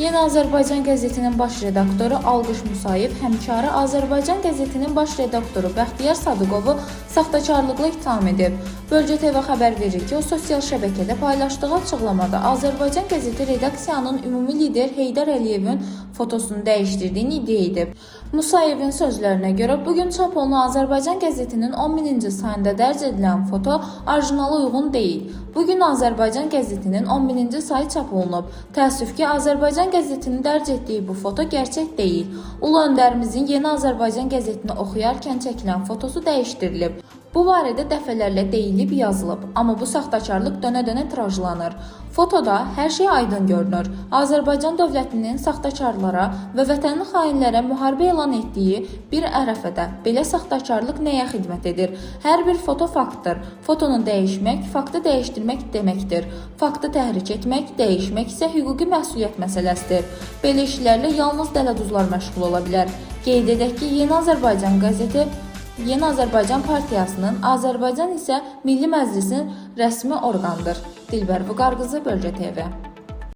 Yeni Azərbaycan qəzetinin baş redaktoru Alqış Musayev həmkarı Azərbaycan qəzetinin baş redaktoru Bəxtiyar Sadıqovu saxtakarlıqla ittiham edib. Bölgə TV xəbər verir ki, o sosial şəbəkədə paylaşdığı açıqlamada Azərbaycan qəzeti redaksiyanın ümumi lider Heydər Əliyevin fotosunu dəyişdirdiyini iddia edib. Musayevin sözlərinə görə bugün çap olunan Azərbaycan qəzetinin 10.000-ci sayında dərc edilən foto orijinala uyğun deyil. Bugün Azərbaycan qəzetinin 10.000-ci sayı çap olunub. Təəssüf ki, Azərbaycan qəzetinin dərc etdiyi bu foto gerçək deyil. Ulu öndərimizin Yeni Azərbaycan qəzetini oxuyarkən çəkilən fotosu dəyişdirilib. Bu barədə dəfələrlə deyilib, yazılıb, amma bu saxtakarlıq dönə-dönə tirajlanır. Fotoda hər şey aydın görünür. Azərbaycan dövlətinin saxtakarlara və vətənli xainlərə müharibə elan etdiyi bir ərəfədə belə saxtakarlıq nəyə xidmət edir? Hər bir foto faktdır. Fotonu dəyişmək, faktı dəyişdirmək deməkdir. Faktı təhrik etmək, dəyişmək isə hüquqi məsuliyyət məsələsidir. Belə işlərlə yalnız dələduzlar məşğul ola bilər. Qeyd edək ki, Yeni Azərbaycan Partiyasının, Azərbaycan isə Milli Məclisin rəsmi orqanıdır. Dilbər Vüqar qızı, Bölgə TV.